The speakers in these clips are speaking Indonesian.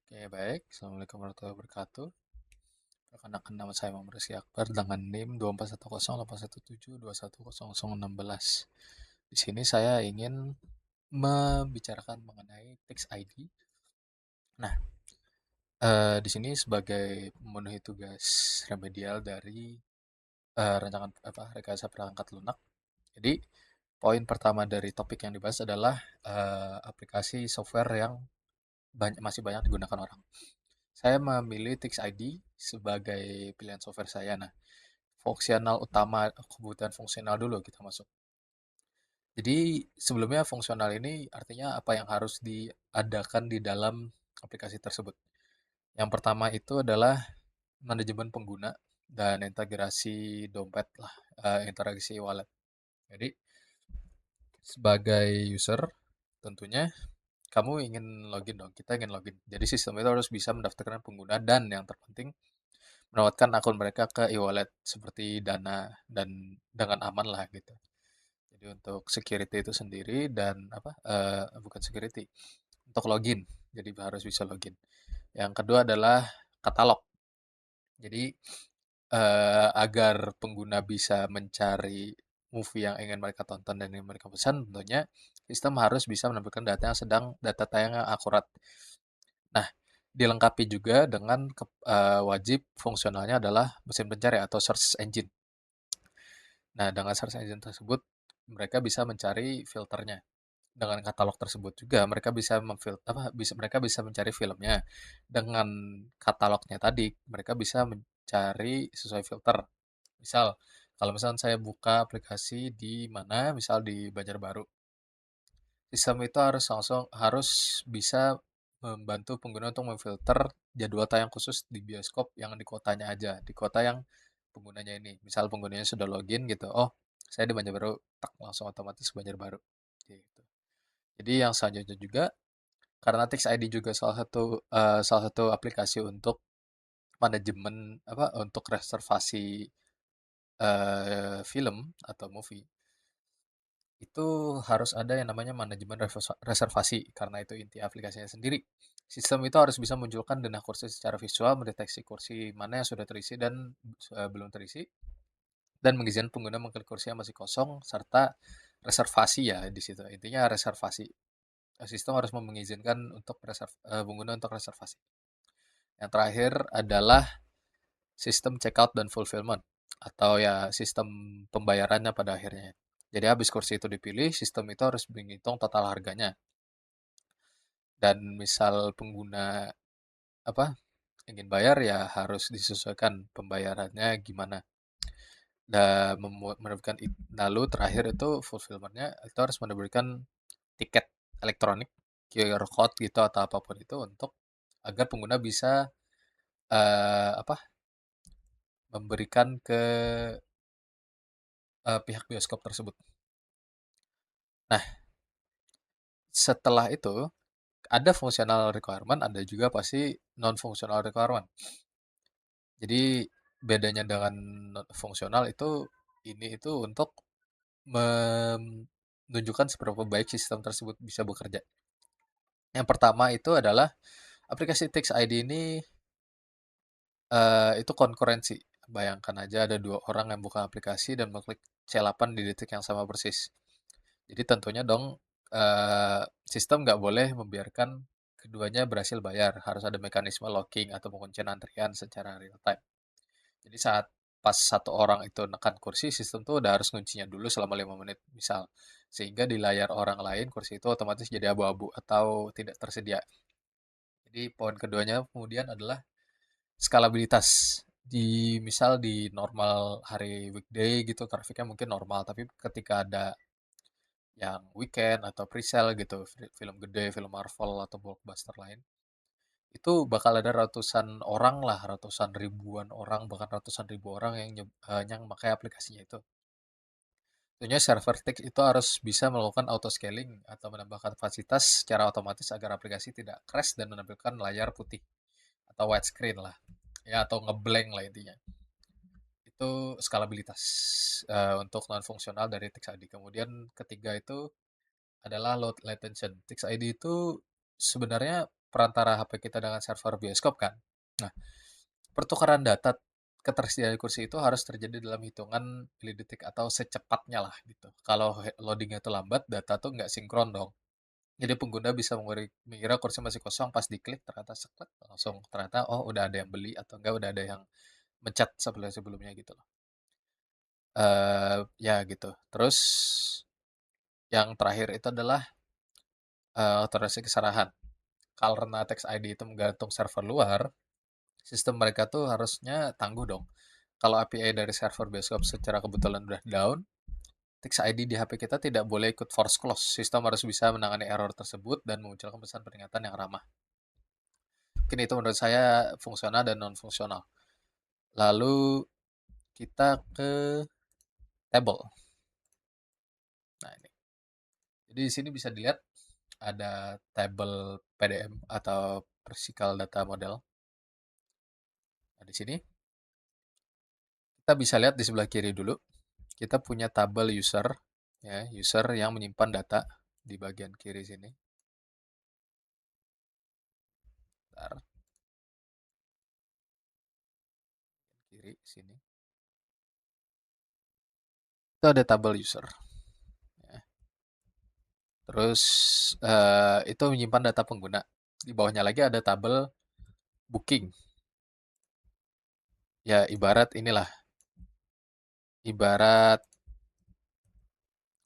Oke, baik. Assalamualaikum warahmatullahi wabarakatuh. Perkenalkan nama saya Muhammad Rizky Akbar dengan NIM 24108172100016. Di sini saya ingin membicarakan mengenai Tax ID. Nah, di sini sebagai memenuhi tugas remedial dari rancangan rekayasa perangkat lunak. Jadi, poin pertama dari topik yang dibahas adalah aplikasi software yang masih banyak digunakan orang. Saya memilih Tix ID sebagai pilihan software saya. Nah, fungsional utama, kebutuhan fungsional dulu kita masuk. Jadi sebelumnya fungsional ini artinya apa yang harus diadakan di dalam aplikasi tersebut. Yang pertama itu adalah manajemen pengguna dan integrasi dompet lah, integrasi wallet. Jadi sebagai user tentunya kamu ingin login dong, kita ingin login. Jadi sistem itu harus bisa mendaftarkan pengguna dan yang terpenting merawatkan akun mereka ke e-wallet seperti Dana dan dengan aman lah gitu. Jadi untuk security itu sendiri dan bukan security, untuk login. Jadi harus bisa login. Yang kedua adalah katalog. Jadi agar pengguna bisa mencari movie yang ingin mereka tonton dan ingin mereka pesan, tentunya sistem harus bisa menampilkan data tayang yang akurat. Nah, dilengkapi juga dengan wajib fungsionalnya adalah mesin pencari atau search engine. Nah, dengan search engine tersebut mereka bisa mencari filternya. Dengan katalog tersebut juga mereka bisa mereka bisa mencari filmnya. Dengan katalognya tadi mereka bisa mencari sesuai filter. Misal, kalau misalnya saya buka aplikasi di mana, misal di Banjarbaru, sistem itu harus bisa membantu pengguna untuk memfilter jadwal tayang khusus di bioskop yang di kotanya aja, di kota yang penggunanya ini. Misal penggunanya sudah login gitu, oh saya di Banjarbaru, tak langsung otomatis ke Banjarbaru. Gitu. Jadi yang selanjutnya juga, karena Tix ID juga salah satu aplikasi untuk manajemen untuk reservasi film atau movie, itu harus ada yang namanya manajemen reservasi karena itu inti aplikasinya sendiri. Sistem itu harus bisa munculkan denah kursi secara visual, mendeteksi kursi mana yang sudah terisi dan belum terisi, dan mengizinkan pengguna mengklik kursi yang masih kosong serta reservasi ya di situ. Intinya reservasi. Sistem harus mengizinkan untuk pengguna untuk reservasi. Yang terakhir adalah sistem checkout dan fulfillment atau ya sistem pembayarannya pada akhirnya. Jadi habis kursi itu dipilih, sistem itu harus menghitung total harganya. Dan misal pengguna apa ingin bayar ya harus disesuaikan pembayarannya gimana. Dan menerbitkan lalu terakhir itu fulfillmentnya itu harus menerbitkan tiket elektronik, QR code gitu atau apapun itu untuk agar pengguna bisa apa memberikan ke pihak bioskop tersebut. Nah, setelah itu ada functional requirement, ada juga pasti non functional requirement. Jadi bedanya dengan non fungsional itu ini itu untuk menunjukkan seberapa baik sistem tersebut bisa bekerja. Yang pertama itu adalah aplikasi Tix ID ini itu konkurensi. Bayangkan aja ada dua orang yang buka aplikasi dan mengklik C8 di detik yang sama persis. Jadi tentunya dong sistem nggak boleh membiarkan keduanya berhasil bayar. Harus ada mekanisme locking atau penguncian antrian secara real time. Jadi saat pas satu orang itu nekan kursi, sistem tuh udah harus nguncinya dulu selama 5 menit misal. Sehingga di layar orang lain kursi itu otomatis jadi abu-abu atau tidak tersedia. Jadi poin keduanya kemudian adalah skalabilitas. Misal di normal hari weekday gitu grafiknya mungkin normal, tapi ketika ada yang weekend atau pre-sale gitu, film gede, film Marvel atau blockbuster lain, itu bakal ada ratusan orang lah, ratusan ribuan orang, bahkan ratusan ribu orang yang pakai aplikasinya itu. Tentunya server Tix itu harus bisa melakukan auto scaling atau menambahkan kapasitas secara otomatis agar aplikasi tidak crash dan menampilkan layar putih atau widescreen lah, ya atau ngeblank lah intinya. Itu skalabilitas untuk non fungsional dari Tix ID. Kemudian ketiga itu adalah load latency. Tix ID itu sebenarnya perantara HP kita dengan server bioskop kan. Nah, pertukaran data ketersediaan kursi itu harus terjadi dalam hitungan milidetik atau secepatnya lah gitu. Kalau loadingnya itu lambat, data tuh nggak sinkron dong. Jadi pengguna bisa mengira kursi masih kosong, pas diklik ternyata seklet langsung ternyata oh udah ada yang beli atau enggak udah ada yang mencat sebelumnya gitu loh. Ya gitu. Terus yang terakhir itu adalah otorisasi kesalahan. Karena Text ID itu menggantung server luar, sistem mereka tuh harusnya tangguh dong. Kalau API dari server bioskop secara kebetulan udah down, Text ID di HP kita tidak boleh ikut force close. Sistem harus bisa menangani error tersebut dan memunculkan pesan peringatan yang ramah. Mungkin itu menurut saya fungsional dan non fungsional. Lalu kita ke table. Nah ini. Jadi di sini bisa dilihat ada table PDM atau Physical Data Model. Nah, di sini kita bisa lihat di sebelah kiri dulu. Kita punya tabel user, ya, user yang menyimpan data di bagian kiri sini. Bentar. Kiri sini. Itu ada tabel user. Ya. Terus itu menyimpan data pengguna. Di bawahnya lagi ada tabel booking. Ya ibarat inilah, ibarat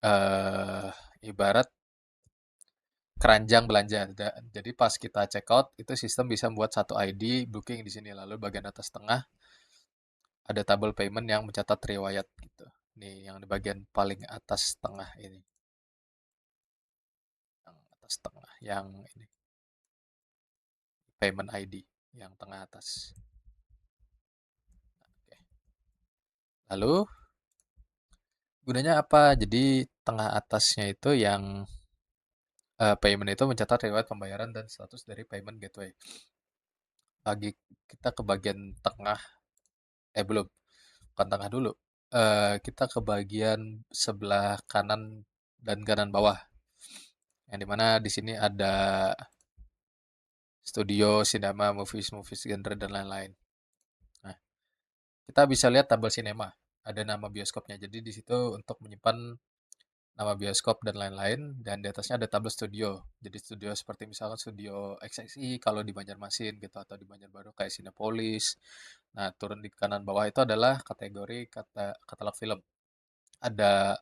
eh ibarat keranjang belanja. Jadi pas kita check out itu sistem bisa membuat satu ID booking di sini, lalu bagian atas tengah ada tabel payment yang mencatat riwayat gitu. Nih yang di bagian paling atas tengah ini. Yang atas tengah yang ini payment ID yang tengah atas. Oke. Lalu gunanya apa? Jadi tengah atasnya itu yang payment itu mencatat riwayat pembayaran dan status dari payment gateway. Lagi kita ke bagian tengah, belum, bukan tengah dulu. Kita ke bagian sebelah kanan dan kanan bawah. Yang dimana di sini ada studio, cinema, movies genre dan lain-lain. Nah, kita bisa lihat tabel cinema. Ada nama bioskopnya. Jadi di situ untuk menyimpan nama bioskop dan lain-lain, dan di atasnya ada tabel studio. Jadi studio seperti misalkan studio XXI kalau di Banjarmasin gitu, atau di Banjarbaru kayak Cinepolis. Nah, turun di kanan bawah itu adalah kategori katalog film. Ada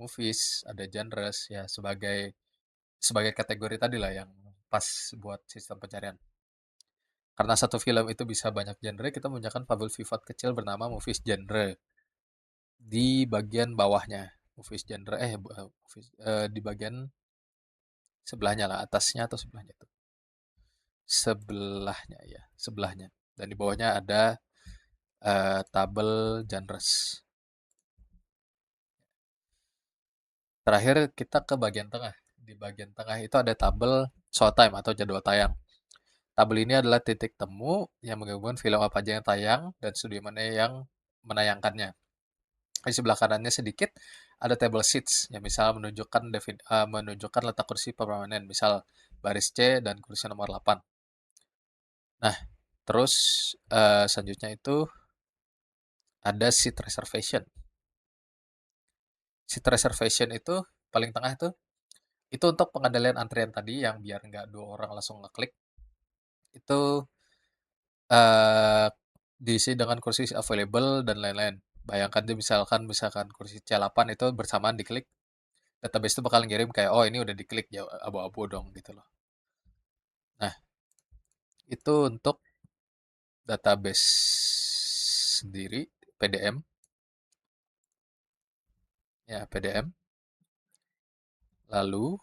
movies, ada genres ya, sebagai sebagai kategori tadi lah yang pas buat sistem pencarian. Karena satu film itu bisa banyak genre, kita menggunakan tabel pivot kecil bernama movies genre di bagian bawahnya. Movies genre di bagian sebelahnya lah, atasnya atau sebelahnya itu. Sebelahnya ya, sebelahnya. Dan di bawahnya ada tabel genres. Terakhir kita ke bagian tengah. Di bagian tengah itu ada tabel showtime atau jadwal tayang. Tabel ini adalah titik temu yang menggabungkan film apa aja yang tayang dan studio mana yang menayangkannya. Di sebelah kanannya sedikit ada table seats yang misal menunjukkan letak kursi permanen, misal baris C dan kursi nomor 8. Nah, terus selanjutnya itu ada seat reservation. Seat reservation itu paling tengah itu untuk pengendalian antrian tadi yang biar nggak dua orang langsung ngeklik. Itu eh, diisi dengan kursi available dan lain-lain. Bayangkan dia misalkan kursi C8 itu bersamaan diklik, database itu bakal ngirim kayak oh ini udah diklik ya, abu-abu dong gitu loh. Nah, itu untuk database sendiri PDM, ya PDM. Lalu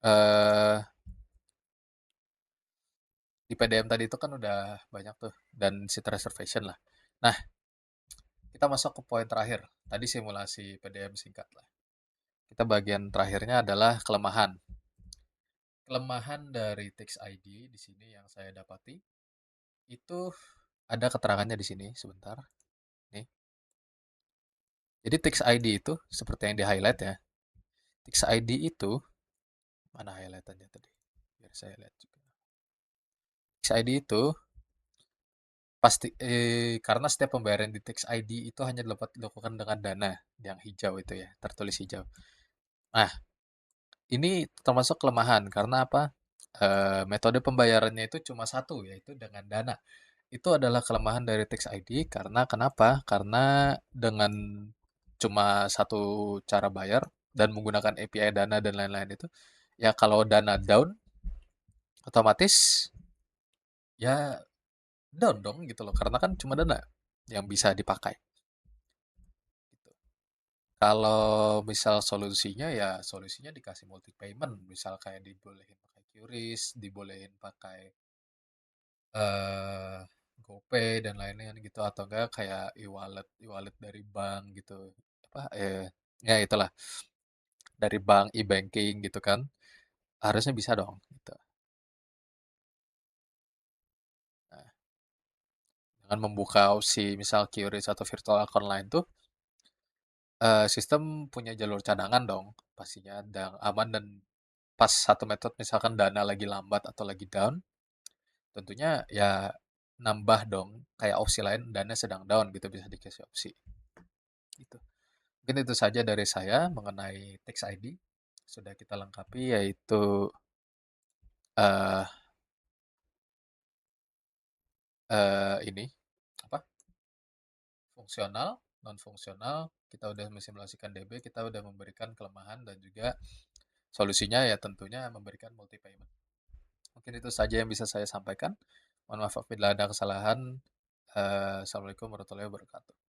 eh di PDM tadi itu kan udah banyak tuh dan seat reservation lah. Nah, kita masuk ke poin terakhir. Tadi simulasi PDM singkat lah. Kita bagian terakhirnya adalah kelemahan. Kelemahan dari Text ID di sini yang saya dapati itu ada keterangannya di sini sebentar. Nih. Jadi Text ID itu seperti yang di highlight ya. Text ID itu mana highlightannya tadi? Biar saya lihat juga. Tax ID itu pasti karena setiap pembayaran di Tax ID itu hanya dapat dilakukan dengan dana yang hijau itu ya, tertulis hijau. Nah, ini termasuk kelemahan karena apa? Metode pembayarannya itu cuma satu, yaitu dengan dana. Itu adalah kelemahan dari Tax ID karena kenapa? Karena dengan cuma satu cara bayar dan menggunakan API dana dan lain-lain itu, ya kalau dana down, otomatis ya down dong gitu loh, karena kan cuma dana yang bisa dipakai. Gitu. Kalau misal solusinya ya solusinya dikasih multi payment, misal kayak dibolehin pakai QRIS, dibolehin pakai eh GoPay dan lain-lain gitu, atau enggak kayak e-wallet e-wallet dari bank gitu. Apa ya itulah, dari bank e-banking gitu kan. Harusnya bisa dong gitu. Nah, dengan membuka opsi misal QRIS atau virtual account lain tuh sistem punya jalur cadangan dong pastinya, dan aman, dan pas satu metode misalkan dana lagi lambat atau lagi down, tentunya ya nambah dong kayak opsi lain dana sedang down gitu, bisa dikasih opsi gitu. Mungkin itu saja dari saya mengenai Tax ID. Sudah kita lengkapi yaitu eh ini apa? Fungsional, non fungsional, kita udah mensimulasikan DB, kita udah memberikan kelemahan dan juga solusinya ya tentunya memberikan multi payment. Mungkin itu saja yang bisa saya sampaikan. Mohon maaf apabila ada kesalahan. Assalamualaikum warahmatullahi wabarakatuh.